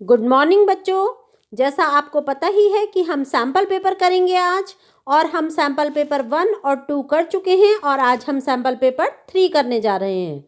Good morning बच्चों। जैसा आपको पता ही है कि हम सैम्पल पेपर करेंगे आज, और हम सैम्पल पेपर 1 और 2 कर चुके हैं और आज हम सैम्पल पेपर 3 करने जा रहे हैं।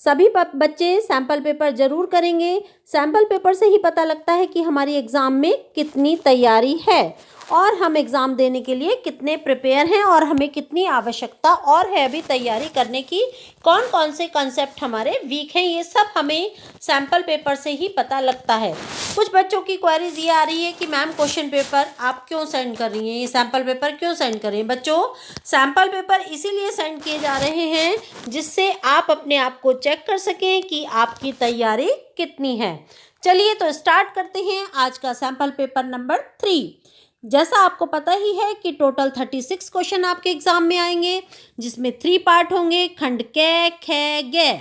सभी बच्चे सैम्पल पेपर ज़रूर करेंगे। सैम्पल पेपर से ही पता लगता है कि हमारी एग्ज़ाम में कितनी तैयारी है और हम एग्ज़ाम देने के लिए कितने प्रिपेयर हैं और हमें कितनी आवश्यकता और है अभी तैयारी करने की, कौन कौन से कंसेप्ट हमारे वीक हैं, ये सब हमें सैम्पल पेपर से ही पता लगता है। कुछ बच्चों की क्वेरीज ये आ रही है कि मैम क्वेश्चन पेपर आप क्यों सेंड कर रही हैं, ये सैम्पल पेपर क्यों सेंड कर रही हैं। बच्चों, सैम्पल पेपर इसीलिए सेंड किए जा रहे हैं जिससे आप अपने आप को चेक कर सकें कि आपकी तैयारी कितनी है। चलिए तो स्टार्ट करते हैं आज का सैम्पल पेपर नंबर 3। जैसा आपको पता ही है कि टोटल 36 क्वेश्चन आपके एग्जाम में आएंगे, जिसमें 3 पार्ट होंगे, खंड कै, ख, ग,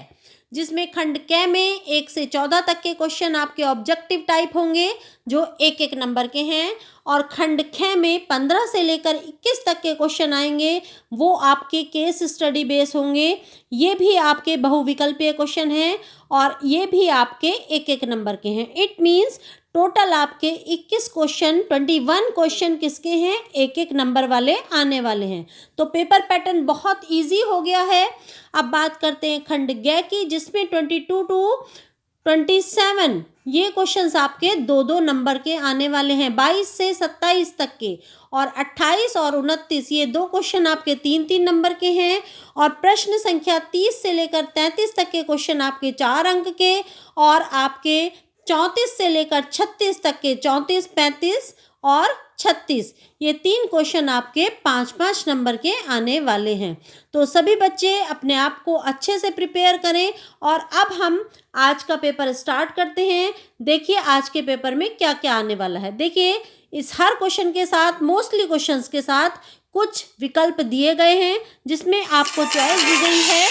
जिसमें खंड कै में 1 से 14 तक के क्वेश्चन आपके ऑब्जेक्टिव टाइप होंगे जो एक एक नंबर के हैं, और खंड ख में 15 से लेकर 21 तक के क्वेश्चन आएंगे, वो आपके केस स्टडी बेस होंगे। ये भी आपके बहुविकल्पीय क्वेश्चन हैं और ये भी आपके एक एक नंबर के हैं। इट मीन्स टोटल आपके 21 क्वेश्चन, 21 क्वेश्चन किसके हैं, एक एक नंबर वाले आने वाले हैं। तो पेपर पैटर्न बहुत इजी हो गया है। अब बात करते हैं खंड ग की, जिसमें 22 टू 27 ये क्वेश्चंस आपके 2-2 नंबर के आने वाले हैं, 22 से 27 तक के, और 28 और 29 ये 2 क्वेश्चन आपके 3-3 नंबर के हैं, और प्रश्न संख्या 30 से लेकर 33 तक के क्वेश्चन आपके 4 अंक के, और आपके 34 से लेकर 36 तक के 34, 35 और 36 ये 3 क्वेश्चन आपके 5-5 नंबर के आने वाले हैं। तो सभी बच्चे अपने आप को अच्छे से प्रिपेयर करें। और अब हम आज का पेपर स्टार्ट करते हैं। देखिए आज के पेपर में क्या क्या आने वाला है। देखिए इस हर क्वेश्चन के साथ, मोस्टली क्वेश्चंस के साथ कुछ विकल्प दिए गए हैं जिसमें आपको चॉइस दी गई है।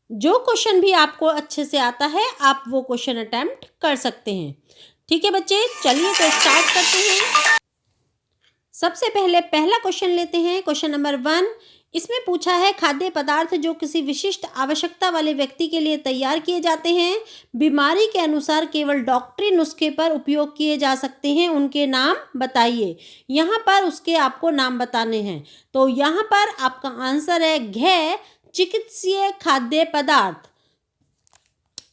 जो क्वेश्चन भी आपको अच्छे से आता है आप वो क्वेश्चन अटेम्प्ट कर सकते हैं। ठीक है बच्चे, चलिए तो स्टार्ट करते हैं। सबसे पहले पहला क्वेश्चन लेते हैं, क्वेश्चन नंबर 1। इसमें पूछा है खाद्य पदार्थ जो किसी विशिष्ट आवश्यकता वाले व्यक्ति के लिए तैयार किए जाते हैं, बीमारी के अनुसार केवल डॉक्टरी नुस्खे पर उपयोग किए जा सकते हैं, उनके नाम बताइए। यहाँ पर उसके आपको नाम बताने हैं। तो यहाँ पर आपका आंसर है घ, चिकित्सीय खाद्य पदार्थ।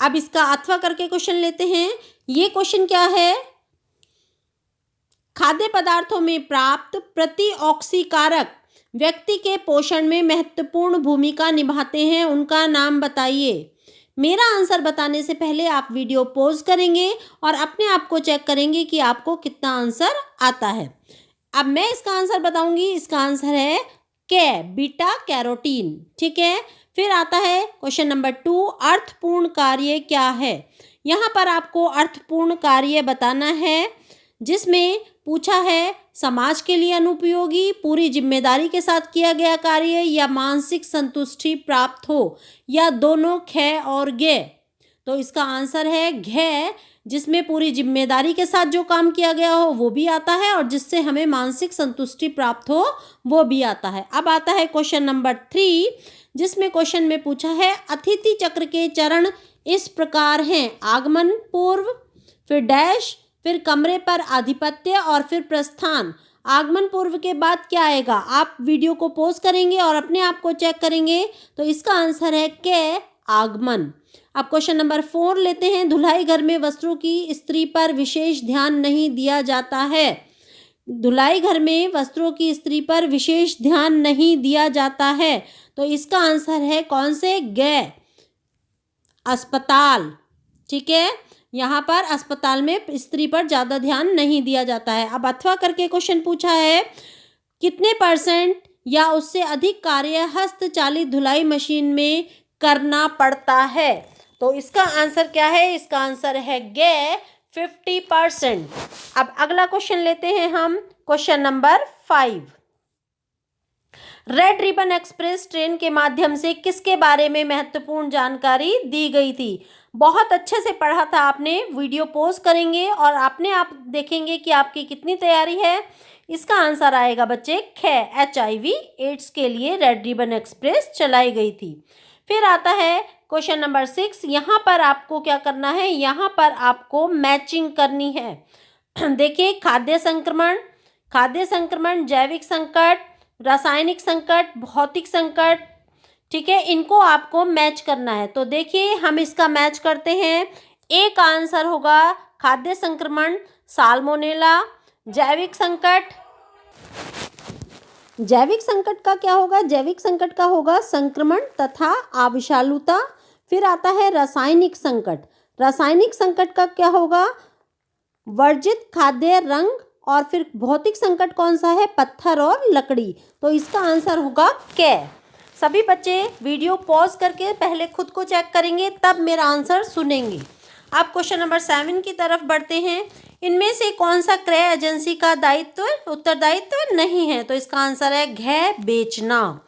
अब इसका अथवा करके क्वेश्चन लेते हैं। ये क्वेश्चन क्या है, खाद्य पदार्थों में प्राप्त प्रतिऑक्सीकारक व्यक्ति के पोषण में महत्वपूर्ण भूमिका निभाते हैं, उनका नाम बताइए। मेरा आंसर बताने से पहले आप वीडियो पॉज करेंगे और अपने आप को चेक करेंगे कि आपको कितना आंसर आता है। अब मैं इसका आंसर बताऊंगी। इसका आंसर है कै, बीटा कैरोटीन। ठीक है, फिर आता है क्वेश्चन नंबर 2, अर्थपूर्ण कार्य क्या है। यहाँ पर आपको अर्थपूर्ण कार्य बताना है, जिसमें पूछा है समाज के लिए अनुपयोगी, पूरी जिम्मेदारी के साथ किया गया कार्य, या मानसिक संतुष्टि प्राप्त हो, या दोनों, ख और गे। तो इसका आंसर है घ, जिसमें पूरी जिम्मेदारी के साथ जो काम किया गया हो वो भी आता है, और जिससे हमें मानसिक संतुष्टि प्राप्त हो वो भी आता है। अब आता है क्वेश्चन नंबर 3, जिसमें क्वेश्चन में पूछा है अतिथि चक्र के चरण इस प्रकार हैं, आगमन पूर्व, फिर डैश, फिर कमरे पर आधिपत्य, और फिर प्रस्थान। आगमन पूर्व के बाद क्या आएगा, आप वीडियो को पॉज करेंगे और अपने आप को चेक करेंगे। तो इसका आंसर है कै, आगमन। अब क्वेश्चन नंबर 4 लेते हैं। धुलाई घर में वस्त्रों की स्त्री पर विशेष ध्यान नहीं दिया जाता है। धुलाई घर में वस्त्रों की स्त्री पर विशेष ध्यान नहीं दिया जाता है। तो इसका आंसर है कौन से, ग, अस्पताल। ठीक है, यहाँ पर अस्पताल में स्त्री पर ज़्यादा ध्यान नहीं दिया जाता है। अब अथवा करके क्वेश्चन पूछा है कितने % या उससे अधिक कार्य हस्तचालित धुलाई मशीन में करना पड़ता है। तो इसका आंसर क्या है, इसका आंसर है ग, 50%। अब अगला क्वेश्चन लेते हैं हम, question number 5। Red ribbon express train के माध्यम से किसके बारे में महत्वपूर्ण जानकारी दी गई थी। बहुत अच्छे से पढ़ा था आपने। वीडियो पॉज करेंगे और अपने आप देखेंगे कि आपकी कितनी तैयारी है। इसका आंसर आएगा बच्चे ख। HIV एड्स के लिए रेड रिबन एक्सप्रेस चलाई गई थी। फिर आता है क्वेश्चन नंबर 6। यहाँ पर आपको क्या करना है, यहाँ पर आपको मैचिंग करनी है। देखिए, खाद्य संक्रमण, जैविक संकट, रासायनिक संकट, भौतिक संकट, ठीक है, इनको आपको मैच करना है। तो देखिए हम इसका मैच करते हैं। एक आंसर होगा खाद्य संक्रमण, साल्मोनेला। जैविक संकट का क्या होगा, जैविक संकट का होगा संक्रमण तथा आविषालुता। फिर आता है रासायनिक संकट का क्या होगा, वर्जित खाद्य रंग। और फिर भौतिक संकट कौन सा है, पत्थर और लकड़ी। तो इसका आंसर होगा क। सभी बच्चे वीडियो पॉज करके पहले खुद को चेक करेंगे, तब मेरा आंसर सुनेंगे। अब क्वेश्चन नंबर 7 की तरफ बढ़ते हैं। इनमें से कौन सा क्रय एजेंसी का उत्तरदायित्व नहीं है। तो इसका आंसर है घ, बेचना।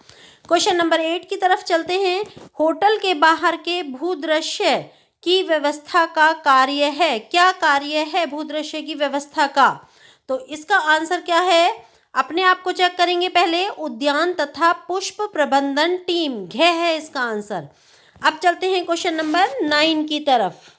क्वेश्चन नंबर 8 की तरफ चलते हैं। होटल के बाहर के भूदृश्य की व्यवस्था का कार्य है। क्या कार्य है भूदृश्य की व्यवस्था का। तो इसका आंसर क्या है, अपने आप को चेक करेंगे पहले। उद्यान तथा पुष्प प्रबंधन टीम, घ है इसका आंसर। अब चलते हैं क्वेश्चन नंबर 9 की तरफ।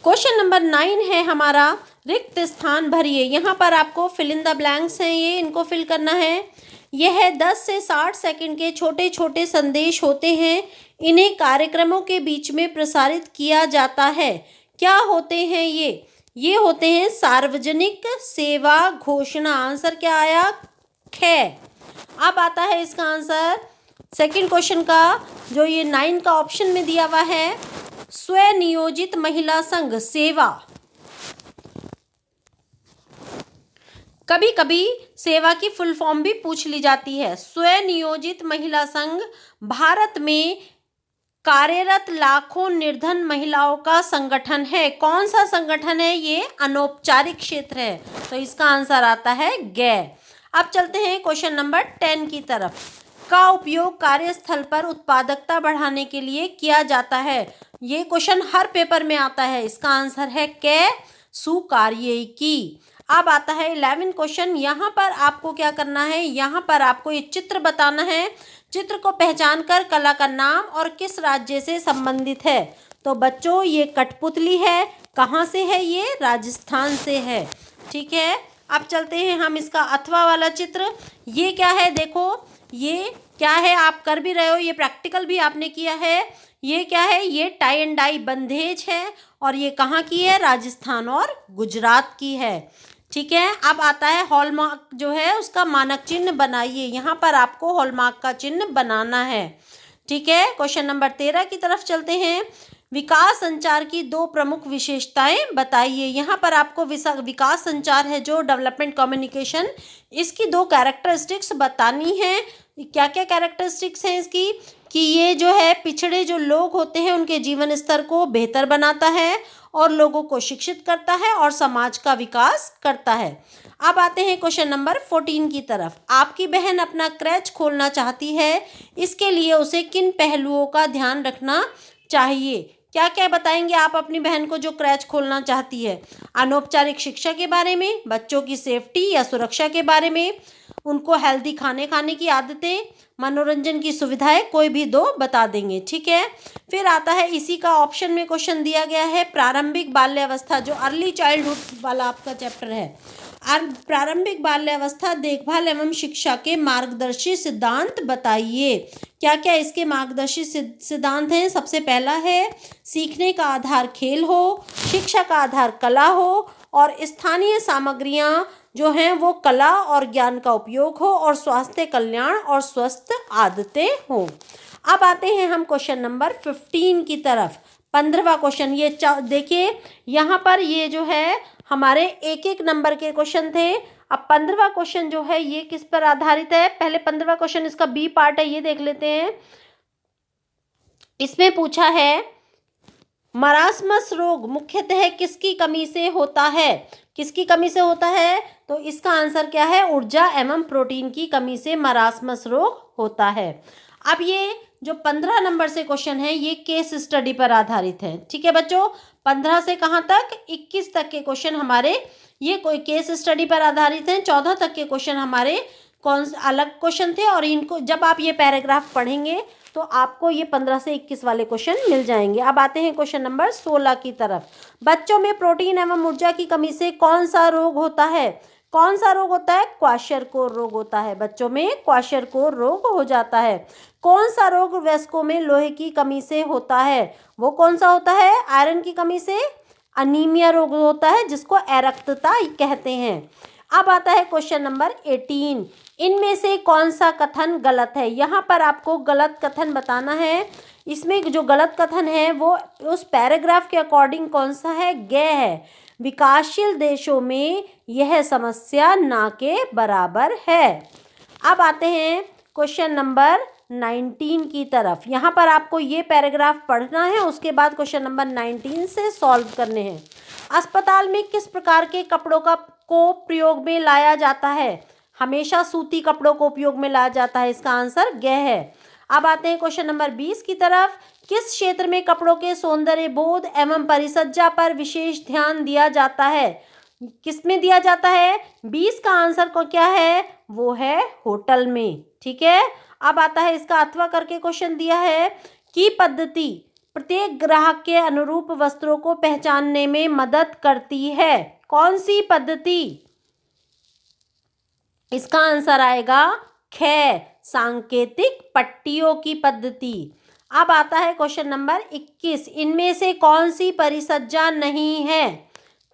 क्वेश्चन नंबर 9 है हमारा रिक्त स्थान भरिए। यहाँ पर आपको फिल इन द ब्लैंक्स हैं, ये इनको फिल करना है। यह 10 से 60 सेकंड के छोटे छोटे संदेश होते हैं। इन्हें कार्यक्रमों के बीच में प्रसारित किया जाता है। क्या होते हैं ये होते हैं सार्वजनिक सेवा घोषणा। आंसर क्या आया, ख। अब आता है इसका आंसर सेकंड क्वेश्चन का, जो ये 9 का ऑप्शन में दिया हुआ है। स्वनियोजित महिला संघ सेवा। कभी कभी सेवा की फुल फॉर्म भी पूछ ली जाती है। स्वनियोजित महिला संघ भारत में कार्यरत लाखों निर्धन महिलाओं का संगठन है। कौन सा संगठन है, ये अनौपचारिक क्षेत्र है। तो इसका आंसर आता है ग। अब चलते हैं क्वेश्चन नंबर 10 की तरफ। का उपयोग कार्यस्थल पर उत्पादकता बढ़ाने के लिए किया जाता है। ये क्वेश्चन हर पेपर में आता है। इसका आंसर है क, सुकार्यिकी। अब आता है 11 क्वेश्चन। यहाँ पर आपको क्या करना है, यहाँ पर आपको ये चित्र बताना है। चित्र को पहचान कर कला का नाम और किस राज्य से संबंधित है। तो बच्चों ये कठपुतली है। कहाँ से है ये, राजस्थान से है। ठीक है, अब चलते हैं हम इसका अथवा वाला चित्र। ये क्या है, देखो ये क्या है, आप कर भी रहे हो, ये प्रैक्टिकल भी आपने किया है। ये क्या है, ये टाई एंड डाई बंधेज है। और ये कहाँ की है, राजस्थान और गुजरात की है। ठीक है, अब आता है हॉलमार्क जो है उसका मानक चिन्ह बनाइए। यहाँ पर आपको हॉलमार्क का चिन्ह बनाना है। ठीक है, क्वेश्चन नंबर 13 की तरफ चलते हैं। विकास संचार की 2 प्रमुख विशेषताएं बताइए। यहाँ पर आपको विकास संचार है जो डेवलपमेंट कम्युनिकेशन, इसकी 2 कैरेक्टरिस्टिक्स बतानी है। क्या क्या कैरेक्टरिस्टिक्स हैं इसकी, कि ये जो है पिछड़े जो लोग होते हैं उनके जीवन स्तर को बेहतर बनाता है और लोगों को शिक्षित करता है और समाज का विकास करता है। अब आते हैं क्वेश्चन नंबर 14 की तरफ। आपकी बहन अपना क्रैच खोलना चाहती है, इसके लिए उसे किन पहलुओं का ध्यान रखना चाहिए। क्या क्या बताएंगे आप अपनी बहन को जो क्रैच खोलना चाहती है। अनौपचारिक शिक्षा के बारे में, बच्चों की सेफ्टी या सुरक्षा के बारे में, उनको हेल्दी खाने की आदतें, मनोरंजन की सुविधाएं, कोई भी 2 बता देंगे। ठीक है, फिर आता है इसी का ऑप्शन में क्वेश्चन दिया गया है प्रारंभिक बाल्यावस्था, जो अर्ली चाइल्डहुड वाला आपका चैप्टर है। प्रारंभिक बाल्यावस्था देखभाल एवं शिक्षा के मार्गदर्शी सिद्धांत बताइए। क्या क्या इसके मार्गदर्शी सिद्धांत हैं। सबसे पहला है सीखने का आधार खेल हो, शिक्षा का आधार कला हो, और स्थानीय सामग्रियां जो हैं वो कला और ज्ञान का उपयोग हो, और स्वास्थ्य कल्याण और स्वस्थ आदतें हो। अब आते हैं हम क्वेश्चन नंबर 15 की तरफ। 15वां क्वेश्चन, ये देखिए यहाँ पर ये जो है हमारे 1-1 नंबर के क्वेश्चन थे। अब 15वां क्वेश्चन जो है ये किस पर आधारित है। पहले 15वां क्वेश्चन इसका बी पार्ट है, ये देख लेते हैं। इसमें पूछा है मरासमस रोग मुख्यतः किसकी कमी से होता है। किसकी कमी से होता है, तो इसका आंसर क्या है, ऊर्जा एवं प्रोटीन की कमी से मरासमस रोग होता है। अब ये जो 15 नंबर से क्वेश्चन है ये केस स्टडी पर आधारित है। ठीक है बच्चों, 15 से कहाँ तक, 21 तक के क्वेश्चन हमारे ये कोई केस स्टडी पर आधारित हैं। 14 तक के क्वेश्चन हमारे कौन अलग क्वेश्चन थे, और इनको जब आप ये पैराग्राफ पढ़ेंगे तो आपको ये 15 से 21 वाले क्वेश्चन मिल जाएंगे। अब आते हैं क्वेश्चन नंबर 16 की तरफ। बच्चों में प्रोटीन एवं ऊर्जा की कमी से कौन सा रोग होता है? कौन सा रोग होता है? क्वाशरकोर रोग होता है। बच्चों में क्वाशरकोर रोग हो जाता है। कौन सा रोग वयस्कों में लोहे की कमी से होता है? वो कौन सा होता है? आयरन की कमी से अनीमिया रोग होता है, जिसको अरक्तता कहते हैं। अब आता है क्वेश्चन नंबर 18। इनमें से कौन सा कथन गलत है? यहाँ पर आपको गलत कथन बताना है। इसमें जो गलत कथन है वो उस पैराग्राफ के अकॉर्डिंग कौन सा है? ग है। विकासशील देशों में यह समस्या ना के बराबर है। अब आते हैं क्वेश्चन नंबर 19 की तरफ। यहाँ पर आपको ये पैराग्राफ पढ़ना है, उसके बाद क्वेश्चन नंबर 19 से सॉल्व करने हैं। अस्पताल में किस प्रकार के कपड़ों को प्रयोग में लाया जाता है? हमेशा सूती कपड़ों को उपयोग में लाया जाता है। इसका आंसर ग है। अब आते हैं क्वेश्चन नंबर 20 की तरफ। किस क्षेत्र में कपड़ों के सौंदर्य बोध एवं परिसज्जा पर विशेष ध्यान दिया जाता है? किस में दिया जाता है? 20 का आंसर को क्या है? वो है होटल में। ठीक है। अब आता है इसका अथवा करके क्वेश्चन दिया है कि पद्धति प्रत्येक ग्राहक के अनुरूप वस्त्रों को पहचानने में मदद करती है। कौन सी पद्धति? इसका आंसर आएगा ख, सांकेतिक पट्टियों की पद्धति। अब आता है क्वेश्चन नंबर 21। इनमें से कौन सी परिसज्जा नहीं है?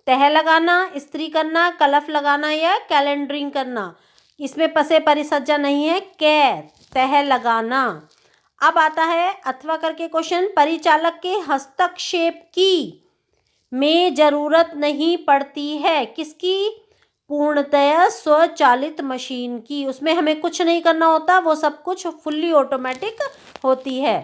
तह लगाना, इस्त्री करना, कलफ लगाना या कैलेंडरिंग करना। इसमें पसे परिसज्जा नहीं है, क, तह लगाना। अब आता है अथवा करके क्वेश्चन। परिचालक के हस्तक्षेप की में जरूरत नहीं पड़ती है। किसकी? पूर्णतया स्वचालित मशीन की। उसमें हमें कुछ नहीं करना होता, वो सब कुछ फुल्ली ऑटोमेटिक होती है।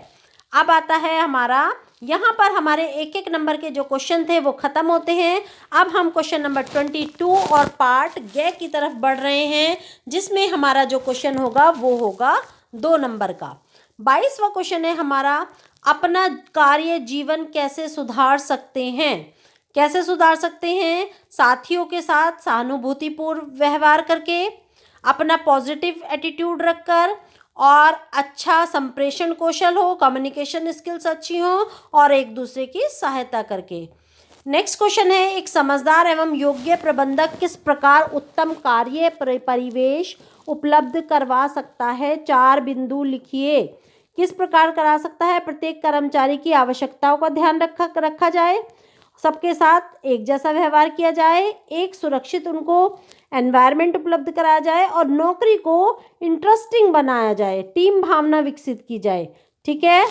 अब आता है हमारा, यहाँ पर हमारे एक एक नंबर के जो क्वेश्चन थे वो खत्म होते हैं। अब हम क्वेश्चन नंबर 22 और पार्ट ग की तरफ बढ़ रहे हैं, जिसमें हमारा जो क्वेश्चन होगा वो होगा 2 नंबर का। 22वां क्वेश्चन है हमारा, अपना कार्य जीवन कैसे सुधार सकते हैं? कैसे सुधार सकते हैं? साथियों के साथ सहानुभूतिपूर्ण व्यवहार करके, अपना पॉजिटिव एटीट्यूड रखकर, और अच्छा संप्रेषण कौशल हो, कम्युनिकेशन स्किल्स अच्छी हो, और एक दूसरे की सहायता करके। नेक्स्ट क्वेश्चन है, एक समझदार एवं योग्य प्रबंधक किस प्रकार उत्तम कार्य परिवेश उपलब्ध करवा सकता है? 4 बिंदु लिखिए। किस प्रकार करा सकता है? प्रत्येक कर्मचारी की आवश्यकताओं का ध्यान रखा जाए, सबके साथ एक जैसा व्यवहार किया जाए, एक सुरक्षित उनको एनवायरनमेंट उपलब्ध कराया जाए, और नौकरी को इंटरेस्टिंग बनाया जाए, टीम भावना विकसित की जाए। ठीक है।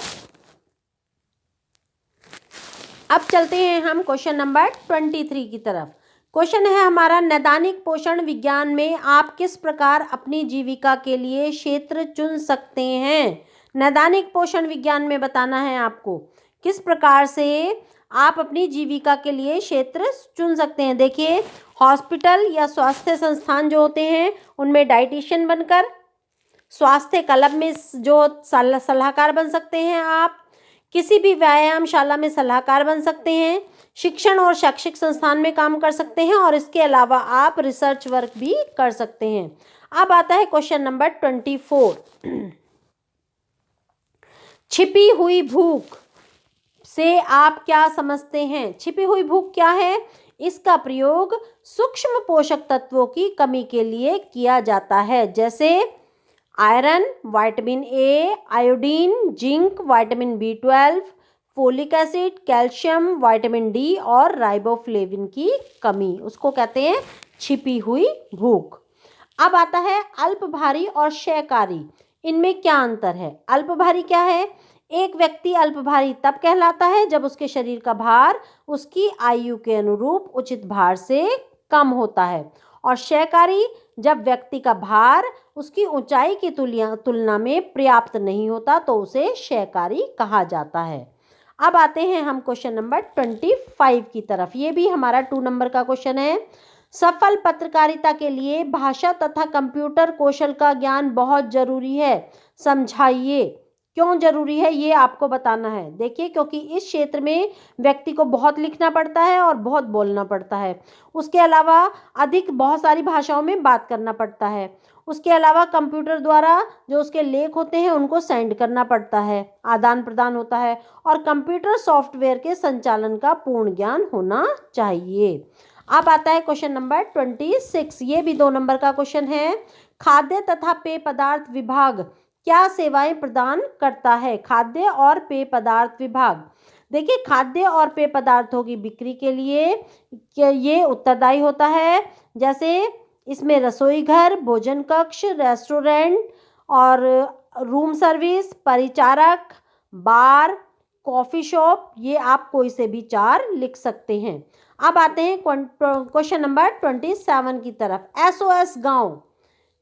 अब चलते हैं हम क्वेश्चन नंबर 23 की तरफ। क्वेश्चन है हमारा, नैदानिक पोषण विज्ञान में आप किस प्रकार अपनी जीविका के लिए क्षेत्र चुन सकते हैं? नैदानिक पोषण विज्ञान में बताना है आपको किस प्रकार से आप अपनी जीविका के लिए क्षेत्र चुन सकते हैं। देखिए, हॉस्पिटल या स्वास्थ्य संस्थान जो होते हैं उनमें डाइटिशियन बनकर, स्वास्थ्य क्लब में जो सलाहकार बन सकते हैं, आप किसी भी व्यायामशाला में सलाहकार बन सकते हैं, शिक्षण और शैक्षिक संस्थान में काम कर सकते हैं, और इसके अलावा आप रिसर्च वर्क भी कर सकते हैं। अब आता है क्वेश्चन नंबर 24। छिपी हुई भूख से आप क्या समझते हैं? छिपी हुई भूख क्या है? इसका प्रयोग सूक्ष्म पोषक तत्वों की कमी के लिए किया जाता है, जैसे iron, vitamin A, iodine, zinc, vitamin B12, folic acid, calcium, vitamin D और राइबोफ्लेविन की कमी, उसको कहते हैं छिपी हुई भूख। अब आता है अल्पभारी और क्षयकारी। इनमें क्या अंतर है? अल्पभारी क्या है? एक व्यक्ति अल्पभारी तब कहलाता है जब उसके शरीर का भार उसकी आयु के अनुरूप उचित भार से कम होता है, और क्षयकारी जब व्यक्ति का भार उसकी ऊंचाई की तुलना में पर्याप्त नहीं होता तो उसे क्षयकारी कहा जाता है। अब आते हैं हम क्वेश्चन नंबर 25 की तरफ। ये भी हमारा 2 नंबर का क्वेश्चन है। सफल पत्रकारिता के लिए भाषा तथा कंप्यूटर कौशल का ज्ञान बहुत जरूरी है, समझाइए। क्यों जरूरी है ये आपको बताना है। देखिए, क्योंकि इस क्षेत्र में व्यक्ति को बहुत लिखना पड़ता है और बहुत बोलना पड़ता है। उसके अलावा अधिक बहुत सारी भाषाओं में बात करना पड़ता है। उसके अलावा कंप्यूटर द्वारा जो उसके लेख होते हैं उनको सेंड करना पड़ता है, आदान प्रदान होता है। और कंप्यूटर सॉफ्टवेयर के संचालन का पूर्ण ज्ञान होना चाहिए। अब आता है क्वेश्चन नंबर 26। ये भी 2 नंबर का क्वेश्चन है। खाद्य तथा पेय पदार्थ विभाग क्या सेवाएं प्रदान करता है? खाद्य और पेय पदार्थ विभाग, देखिए, खाद्य और पेय पदार्थों की बिक्री के लिए ये उत्तरदायी होता है। जैसे इसमें रसोई घर, भोजन कक्ष, रेस्टोरेंट और रूम सर्विस, परिचारक, बार, कॉफ़ी शॉप, ये आप कोई से भी 4 लिख सकते हैं। अब आते हैं क्वेश्चन नंबर 27 की तरफ। SOS गांव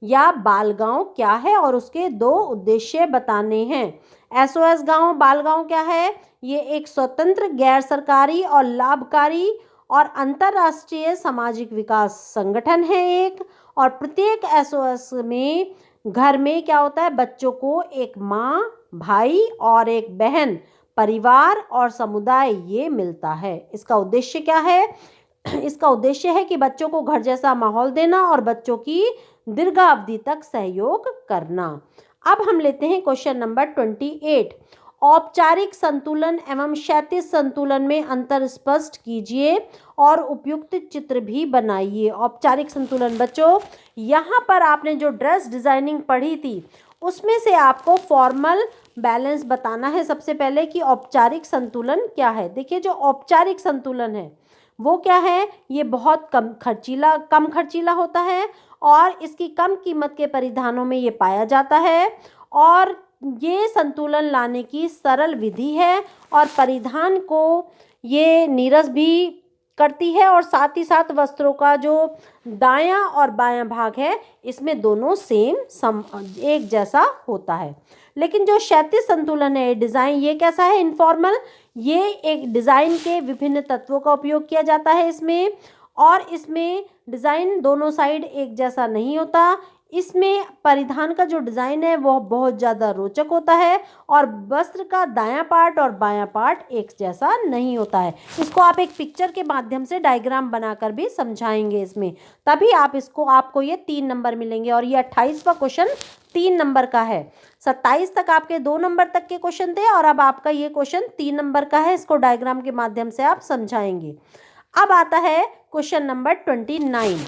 या बाल गांव क्या है और उसके 2 उद्देश्य बताने हैं। SOS गांव, बाल गांव क्या है? ये एक स्वतंत्र, गैर सरकारी और लाभकारी और अंतर्राष्ट्रीय सामाजिक विकास संगठन है एक। और प्रत्येक SOS में घर में क्या होता है? बच्चों को एक माँ, भाई और एक बहन, परिवार और समुदाय ये मिलता है। इसका उद्देश्य क्या है? इसका उद्देश्य है कि बच्चों को घर जैसा माहौल देना और बच्चों की दीर्घावधि तक सहयोग करना। अब हम लेते हैं क्वेश्चन नंबर 28। औपचारिक संतुलन एवं क्षैतिज संतुलन में अंतर स्पष्ट कीजिए और उपयुक्त चित्र भी बनाइए। औपचारिक संतुलन बच्चों, यहाँ पर आपने जो ड्रेस डिजाइनिंग पढ़ी थी उसमें से आपको फॉर्मल बैलेंस बताना है सबसे पहले कि औपचारिक संतुलन क्या है। देखिए, जो औपचारिक संतुलन है वो क्या है? ये बहुत कम खर्चीला होता है और इसकी कम कीमत के परिधानों में ये पाया जाता है। और ये संतुलन लाने की सरल विधि है और परिधान को ये नीरस भी करती है। और साथ ही साथ वस्त्रों का जो दायां और बायां भाग है इसमें दोनों सेम एक जैसा होता है। लेकिन जो क्षैतिज संतुलन है डिज़ाइन, ये कैसा है? इनफॉर्मल। ये एक डिज़ाइन के विभिन्न तत्वों का उपयोग किया जाता है इसमें। और इसमें डिज़ाइन दोनों साइड एक जैसा नहीं होता। इसमें परिधान का जो डिज़ाइन है वो बहुत ज़्यादा रोचक होता है और वस्त्र का दायां पार्ट और बायां पार्ट एक जैसा नहीं होता है। इसको आप एक पिक्चर के माध्यम से डायग्राम बनाकर भी समझाएंगे इसमें, तभी आपको ये 3 नंबर मिलेंगे। और ये 28वां क्वेश्चन 3 नंबर का है। 27 तक आपके 2 नंबर तक के क्वेश्चन थे और अब आपका ये क्वेश्चन 3 नंबर का है। इसको डायग्राम के माध्यम से आप समझाएंगे। अब आता है क्वेश्चन नंबर 29।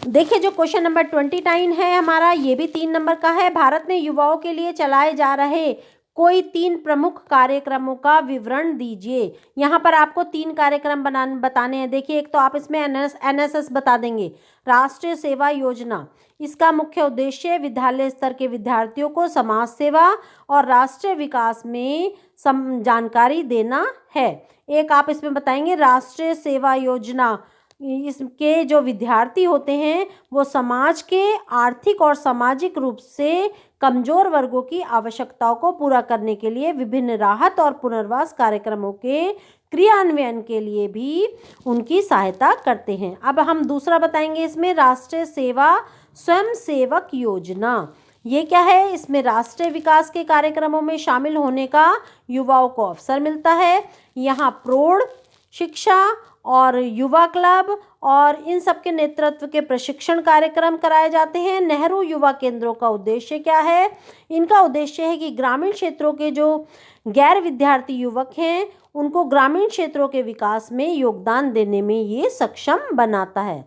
देखिए, जो क्वेश्चन नंबर 29 है हमारा, ये भी 3 नंबर का है। भारत में युवाओं के लिए चलाए जा रहे कोई 3 प्रमुख कार्यक्रमों का विवरण दीजिए। यहाँ पर आपको 3 कार्यक्रम बताने हैं। देखिए, एक तो आप इसमें NSS बता देंगे, राष्ट्रीय सेवा योजना। इसका मुख्य उद्देश्य विद्यालय स्तर के विद्यार्थियों को समाज सेवा और राष्ट्रीय विकास में जानकारी देना है। एक आप इसमें बताएंगे राष्ट्रीय सेवा योजना। इसके जो विद्यार्थी होते हैं वो समाज के आर्थिक और सामाजिक रूप से कमजोर वर्गों की आवश्यकताओं को पूरा करने के लिए विभिन्न राहत और पुनर्वास कार्यक्रमों के क्रियान्वयन के लिए भी उनकी सहायता करते हैं। अब हम दूसरा बताएंगे इसमें राष्ट्रीय सेवा स्वयं सेवक योजना। ये क्या है? इसमें राष्ट्रीय विकास के कार्यक्रमों में शामिल होने का युवाओं को अवसर मिलता है। यहाँ प्रौढ़ शिक्षा और युवा क्लब और इन सब के नेतृत्व के प्रशिक्षण कार्यक्रम कराए जाते हैं। नेहरू युवा केंद्रों का उद्देश्य क्या है? इनका उद्देश्य है कि ग्रामीण क्षेत्रों के जो गैर विद्यार्थी युवक हैं उनको ग्रामीण क्षेत्रों के विकास में योगदान देने में ये सक्षम बनाता है।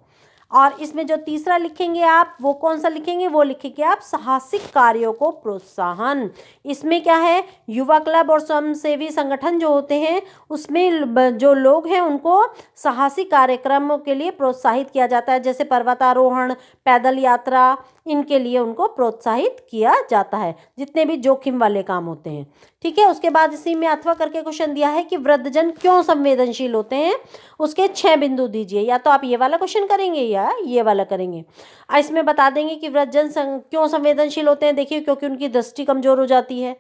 और इसमें जो तीसरा लिखेंगे आप, वो कौन सा लिखेंगे? वो लिखेंगे आप साहसिक कार्यों को प्रोत्साहन। इसमें क्या है? युवा क्लब और स्वयंसेवी संगठन जो होते हैं उसमें जो लोग हैं उनको साहसिक कार्यक्रमों के लिए प्रोत्साहित किया जाता है। जैसे पर्वतारोहण, पैदल यात्रा, इनके लिए उनको प्रोत्साहित किया जाता है, जितने भी जोखिम वाले काम होते हैं। ठीक है, उसके बाद इसी में अथवा करके क्वेश्चन दिया है कि वृद्धजन क्यों संवेदनशील होते हैं, उसके 6 बिंदु दीजिए। या तो आप ये वाला क्वेश्चन करेंगे या ये वाला करेंगे। इसमें बता देंगे कि वृद्धजन क्यों संवेदनशील होते हैं। देखिए, क्योंकि उनकी दृष्टि कमजोर हो जाती है,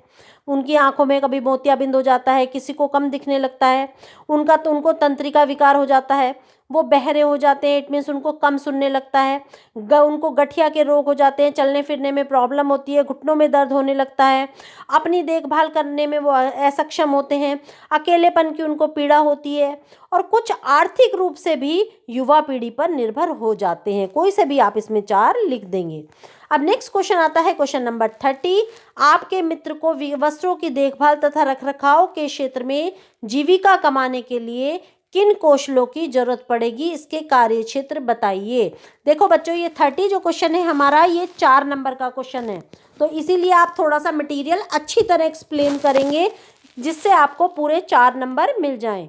उनकी आंखों में कभी मोतियाबिंद हो जाता है, किसी को कम दिखने लगता है, उनको तंत्रिका विकार हो जाता है, वो बहरे हो जाते हैं, इट मीन्स उनको कम सुनने लगता है, उनको गठिया के रोग हो जाते हैं, चलने फिरने में प्रॉब्लम होती है, घुटनों में दर्द होने लगता है, अपनी देखभाल करने में वो असक्षम होते हैं, अकेलेपन की उनको पीड़ा होती है, और कुछ आर्थिक रूप से भी युवा पीढ़ी पर निर्भर हो जाते हैं। कोई से भी आप इसमें 4 लिख देंगे। अब नेक्स्ट क्वेश्चन आता है क्वेश्चन नंबर 30। आपके मित्र को वस्त्रों की देखभाल तथा रखरखाव के क्षेत्र में जीविका कमाने के लिए किन कौशलों की जरूरत पड़ेगी, इसके कार्य क्षेत्र बताइए। देखो बच्चों, ये 30 जो क्वेश्चन है हमारा, ये 4 नंबर का क्वेश्चन है, तो इसीलिए आप थोड़ा सा मटेरियल अच्छी तरह एक्सप्लेन करेंगे जिससे आपको पूरे 4 नंबर मिल जाएं।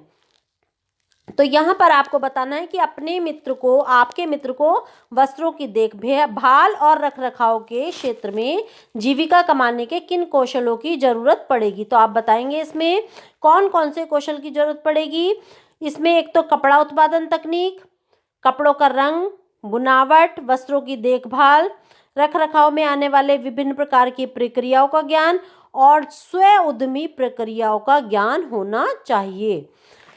तो यहाँ पर आपको बताना है कि आपके मित्र को वस्त्रों की देखभाल और रखरखाव के क्षेत्र में जीविका कमाने के किन कौशलों की जरूरत पड़ेगी। तो आप बताएंगे इसमें कौन कौन से कौशल की जरूरत पड़ेगी। इसमें एक तो कपड़ा उत्पादन तकनीक, कपड़ों का रंग, बुनावट, वस्त्रों की देखभाल, रखरखाव में आने वाले विभिन्न प्रकार की प्रक्रियाओं का ज्ञान और स्व उद्यमी प्रक्रियाओं का ज्ञान होना चाहिए।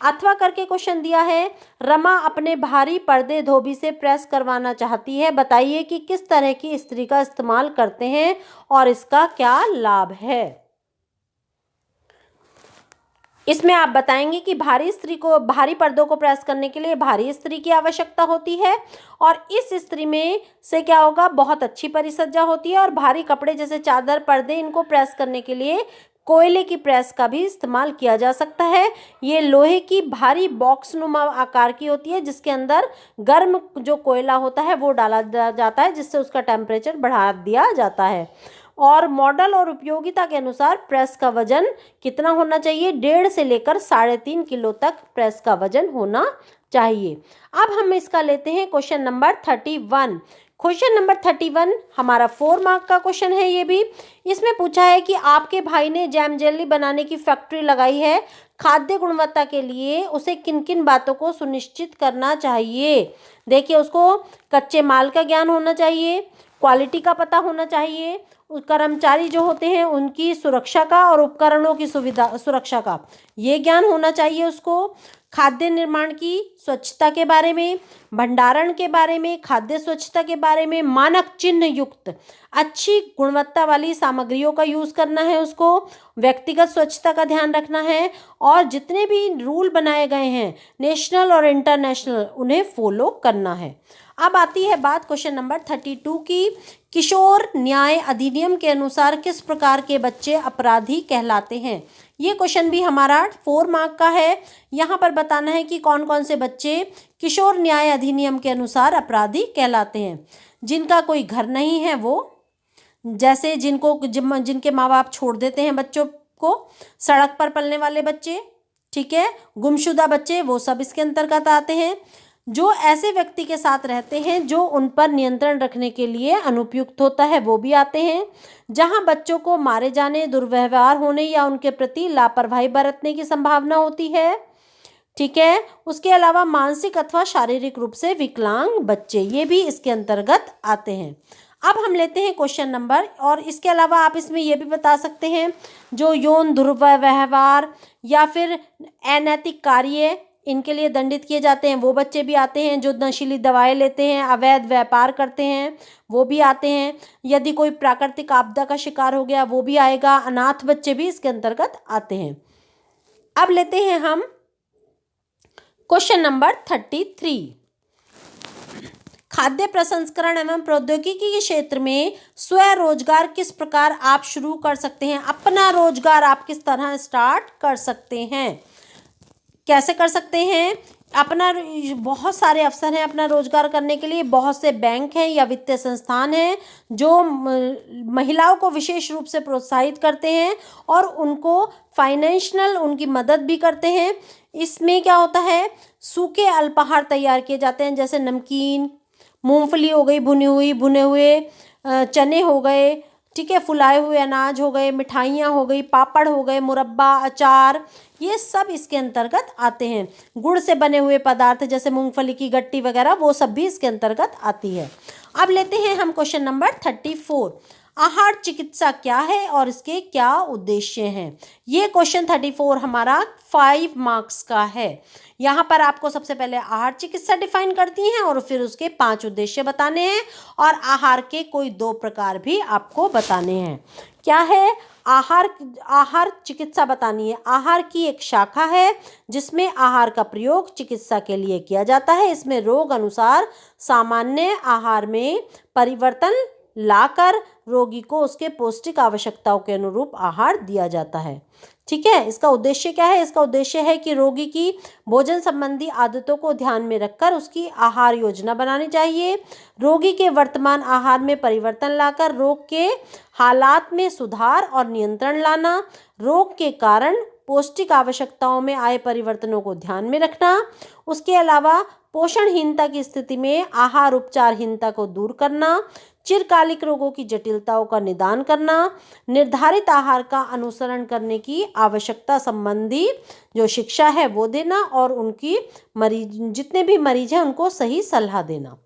अथवा करके क्वेश्चन दिया है, रमा अपने भारी पर्दे धोबी से प्रेस करवाना चाहती है, बताइए कि किस तरह की इस्त्री का इस्तेमाल करते हैं और इसका क्या लाभ है। इसमें आप बताएंगे कि भारी पर्दों को प्रेस करने के लिए भारी इस्त्री की आवश्यकता होती है, और इस इस्त्री में से क्या होगा, बहुत अच्छी परिसज्जा होती है, और भारी कपड़े जैसे चादर, पर्दे, इनको प्रेस करने के लिए कोयले की प्रेस का भी इस्तेमाल किया जा सकता है। ये लोहे की भारी बॉक्स नुमा आकार की होती है, जिसके अंदर गर्म जो कोयला होता है वो डाला जाता है, जिससे उसका टेम्परेचर बढ़ा दिया जाता है। और मॉडल और उपयोगिता के अनुसार प्रेस का वजन कितना होना चाहिए, 1.5 से लेकर 3.5 किलो तक प्रेस का वजन होना चाहिए। अब हम इसका लेते हैं क्वेश्चन नंबर 31। क्वेश्चन नंबर 31 हमारा 4 मार्क का क्वेश्चन है। ये भी इसमें पूछा है कि आपके भाई ने जैम जेली बनाने की फैक्ट्री लगाई है, खाद्य गुणवत्ता के लिए उसे किन किन बातों को सुनिश्चित करना चाहिए। देखिए, उसको कच्चे माल का ज्ञान होना चाहिए, क्वालिटी का पता होना चाहिए, कर्मचारी जो होते हैं उनकी सुरक्षा का और उपकरणों की सुरक्षा का ये ज्ञान होना चाहिए उसको, खाद्य निर्माण की स्वच्छता के बारे में, भंडारण के बारे में, खाद्य स्वच्छता के बारे में, मानक चिन्ह युक्त अच्छी गुणवत्ता वाली सामग्रियों का यूज़ करना है उसको, व्यक्तिगत स्वच्छता का ध्यान रखना है, और जितने भी रूल बनाए गए हैं नेशनल और इंटरनेशनल उन्हें फॉलो करना है। अब आती है बात क्वेश्चन नंबर 32 की, किशोर न्याय अधिनियम के अनुसार किस प्रकार के बच्चे अपराधी कहलाते हैं। ये क्वेश्चन भी हमारा 4 मार्क का है। यहाँ पर बताना है कि कौन कौन से बच्चे किशोर न्याय अधिनियम के अनुसार अपराधी कहलाते हैं। जिनका कोई घर नहीं है वो, जैसे जिनके माँ बाप छोड़ देते हैं बच्चों को, सड़क पर पलने वाले बच्चे, ठीक है, गुमशुदा बच्चे, वो सब इसके अंतर्गत आते हैं। जो ऐसे व्यक्ति के साथ रहते हैं जो उन पर नियंत्रण रखने के लिए अनुपयुक्त होता है वो भी आते हैं। जहां बच्चों को मारे जाने, दुर्व्यवहार होने या उनके प्रति लापरवाही बरतने की संभावना होती है, ठीक है। उसके अलावा मानसिक अथवा शारीरिक रूप से विकलांग बच्चे, ये भी इसके अंतर्गत आते हैं। अब हम लेते हैं क्वेश्चन नंबर, और इसके अलावा आप इसमें ये भी बता सकते हैं जो यौन दुर्व्यवहार या फिर अनैतिक कार्य इनके लिए दंडित किए जाते हैं वो बच्चे भी आते हैं। जो नशीली दवाएं लेते हैं, अवैध व्यापार करते हैं वो भी आते हैं। यदि कोई प्राकृतिक आपदा का शिकार हो गया वो भी आएगा। अनाथ बच्चे भी इसके अंतर्गत आते हैं। अब लेते हैं हम क्वेश्चन नंबर 33। खाद्य प्रसंस्करण एवं प्रौद्योगिकी के क्षेत्र में स्वरोजगार किस प्रकार आप शुरू कर सकते हैं। अपना रोजगार आप किस तरह स्टार्ट कर सकते हैं, कैसे कर सकते हैं। बहुत सारे अवसर हैं अपना रोजगार करने के लिए। बहुत से बैंक हैं या वित्तीय संस्थान हैं जो महिलाओं को विशेष रूप से प्रोत्साहित करते हैं और उनको फाइनेंशियल उनकी मदद भी करते हैं। इसमें क्या होता है, सूखे अल्पाहार तैयार किए जाते हैं, जैसे नमकीन, मूंगफली हो गई भुने हुए चने हो गए, ठीक है, फुलाए हुए अनाज हो गए, मिठाइयाँ हो गई, पापड़ हो गए, मुरब्बा, अचार, ये सब इसके अंतर्गत आते हैं। गुड़ से बने हुए पदार्थ जैसे मूंगफली की गट्टी वगैरह वो सब भी इसके अंतर्गत आती है। अब लेते हैं हम क्वेश्चन नंबर 34। आहार चिकित्सा क्या है और इसके क्या उद्देश्य हैं? ये क्वेश्चन 34 हमारा 5 मार्क्स का है। यहाँ पर आपको सबसे पहले आहार चिकित्सा डिफाइन करती हैं और फिर उसके 5 उद्देश्य बताने हैं और आहार के कोई 2 प्रकार भी आपको बताने हैं। क्या है? आहार चिकित्सा बतानी है। आहार की एक शाखा है जिसमें आहार का प्रयोग चिकित्सा के लिए किया जाता है। इसमें रोग अनुसार सामान्य आहार में परिवर्तन लाकर रोगी को उसके पौष्टिक आवश्यकताओं के अनुरूप आहार दिया जाता है। ठीक है, इसका उद्देश्य क्या है? इसका उद्देश्य है कि रोगी की भोजन संबंधी आदतों को ध्यान में रखकर उसकी आहार योजना बनानी चाहिए। रोगी के वर्तमान आहार में परिवर्तन लाकर रोग के हालात में सुधार और नियंत्रण लाना, रोग के कारण पौष्टिक आवश्यकताओं में आए परिवर्तनों को ध्यान में रखना। उसके अलावा पोषणहीनता की स्थिति में आहार उपचारहीनता को दूर करना, चिरकालिक रोगों की जटिलताओं का निदान करना, निर्धारित आहार का अनुसरण करने की आवश्यकता संबंधी जो शिक्षा है वो देना और उनकी जितने भी मरीज हैं उनको सही सलाह देना।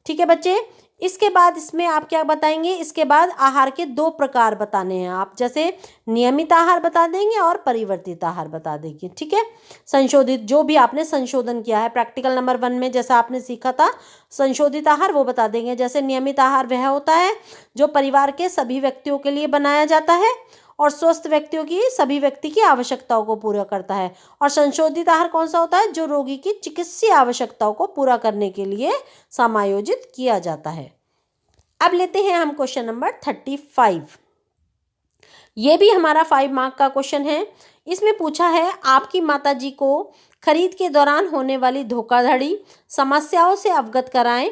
ठीक है बच्चे, इसके बाद इसमें आप क्या बताएंगे? इसके बाद आहार के 2 प्रकार बताने हैं आप, जैसे नियमित आहार बता देंगे और परिवर्तित आहार बता देंगे। ठीक है, संशोधित जो भी आपने संशोधन किया है प्रैक्टिकल नंबर 1 में जैसा आपने सीखा था संशोधित आहार वो बता देंगे। जैसे नियमित आहार वह होता है जो परिवार के सभी व्यक्तियों के लिए बनाया जाता है और स्वस्थ व्यक्तियों की सभी व्यक्ति की आवश्यकताओं को पूरा करता है। और संशोधित आहार कौन सा होता है? जो रोगी की चिकित्सीय आवश्यकताओं को पूरा करने के लिए समायोजित किया जाता है। अब लेते हैं हम क्वेश्चन नंबर 35। ये भी हमारा 5 मार्क का क्वेश्चन है। इसमें पूछा है आपकी माताजी को खरीद के दौरान होने वाली धोखाधड़ी समस्याओं से अवगत कराएं,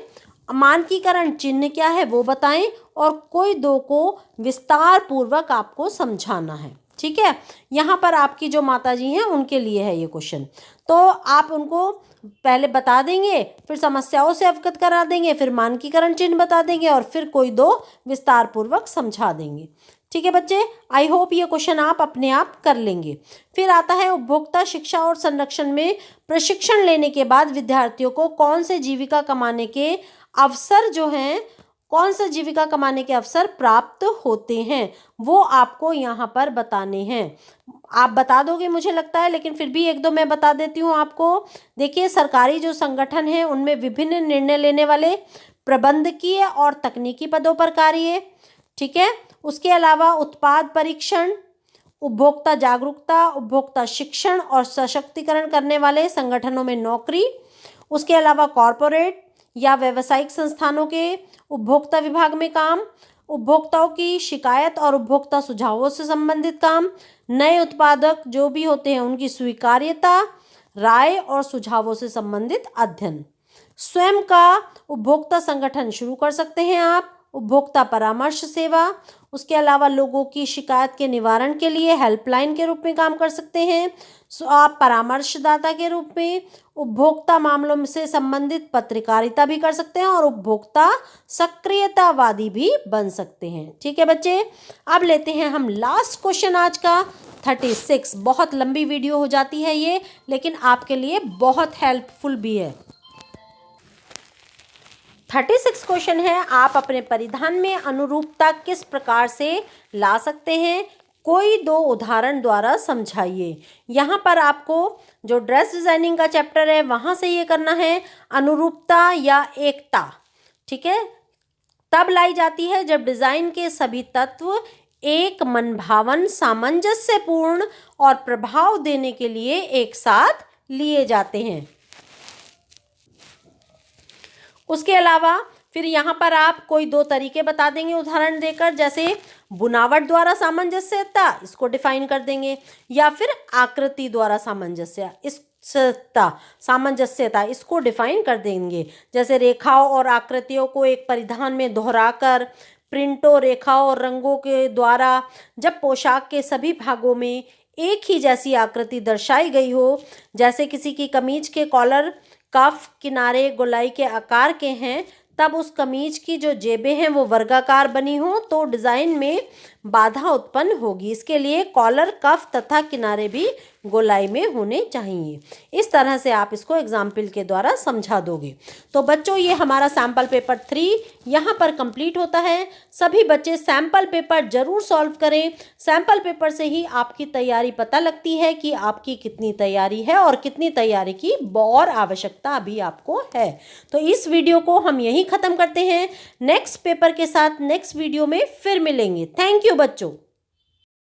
मानकीकरण चिन्ह क्या है वो बताएं और कोई 2 को विस्तार पूर्वक आपको समझाना है। ठीक है, यहाँ पर आपकी जो माताजी हैं उनके लिए है ये क्वेश्चन। तो आप उनको पहले बता देंगे, फिर समस्याओं से अवगत करा देंगे, फिर मानकीकरण चिन्ह बता देंगे और फिर कोई 2 विस्तार पूर्वक समझा देंगे। ठीक है बच्चे, आई होप ये क्वेश्चन आप अपने आप कर लेंगे। फिर आता है उपभोक्ता शिक्षा और संरक्षण में प्रशिक्षण लेने के बाद विद्यार्थियों को कौन से जीविका कमाने के अवसर जो हैं, कौन से जीविका कमाने के अवसर प्राप्त होते हैं वो आपको यहाँ पर बताने हैं। आप बता दोगे मुझे लगता है, लेकिन फिर भी 1-2 मैं बता देती हूँ आपको। देखिए, सरकारी जो संगठन हैं उनमें विभिन्न निर्णय लेने वाले प्रबंधकीय और तकनीकी पदों पर कार्य। ठीक है, उसके अलावा उत्पाद परीक्षण, उपभोक्ता जागरूकता, उपभोक्ता शिक्षण और सशक्तिकरण करने वाले संगठनों में नौकरी। उसके अलावा कॉरपोरेट या व्यावसायिक संस्थानों के उपभोक्ता विभाग में काम, उपभोक्ताओं की शिकायत और उपभोक्ता सुझावों से संबंधित काम, नए उत्पादक जो भी होते हैं उनकी स्वीकार्यता, राय और सुझावों से संबंधित अध्ययन। स्वयं का उपभोक्ता संगठन शुरू कर सकते हैं आप, उपभोक्ता परामर्श सेवा। उसके अलावा लोगों की शिकायत के निवारण के लिए हेल्पलाइन के रूप में काम कर सकते हैं। आप परामर्शदाता के रूप में उपभोक्ता मामलों से संबंधित पत्रकारिता भी कर सकते हैं और उपभोक्ता सक्रियतावादी भी बन सकते हैं। ठीक है बच्चे, अब लेते हैं हम लास्ट क्वेश्चन आज का 36। बहुत लंबी वीडियो हो जाती है ये, लेकिन आपके लिए बहुत हेल्पफुल भी है। 36 क्वेश्चन है, आप अपने परिधान में अनुरूपता किस प्रकार से ला सकते हैं, कोई 2 उदाहरण द्वारा समझाइए। यहाँ पर आपको जो ड्रेस डिजाइनिंग का चैप्टर है वहाँ से ये करना है। अनुरूपता या एकता, ठीक है, तब लाई जाती है जब डिजाइन के सभी तत्व एक मनभावन, सामंजस्यपूर्ण और प्रभाव देने के लिए एक साथ लिए जाते हैं। उसके अलावा फिर यहाँ पर आप कोई 2 तरीके बता देंगे उदाहरण देकर, जैसे बुनावट द्वारा सामंजस्यता, इसको डिफाइन कर देंगे, या फिर आकृति द्वारा सामंजस्यता इसको डिफाइन कर देंगे। जैसे रेखाओं और आकृतियों को एक परिधान में दोहराकर, प्रिंटों, रेखाओं और रंगों के द्वारा जब पोशाक के सभी भागों में एक ही जैसी आकृति दर्शाई गई हो, जैसे किसी की कमीज के कॉलर, कफ, किनारे गोलाई के आकार के हैं, तब उस कमीज की जो जेबें हैं वो वर्गाकार बनी हो तो डिज़ाइन में बाधा उत्पन्न होगी। इसके लिए कॉलर, कफ तथा किनारे भी गोलाई में होने चाहिए। इस तरह से आप इसको एग्जाम्पल के द्वारा समझा दोगे। तो बच्चों, ये हमारा सैम्पल पेपर 3 यहाँ पर कंप्लीट होता है। सभी बच्चे सैम्पल पेपर जरूर सॉल्व करें। सैम्पल पेपर से ही आपकी तैयारी पता लगती है कि आपकी कितनी तैयारी है और कितनी तैयारी की और आवश्यकता अभी आपको है। तो इस वीडियो को हम यहीं ख़त्म करते हैं। नेक्स्ट पेपर के साथ नेक्स्ट वीडियो में फिर मिलेंगे। थैंक यू बच्चों।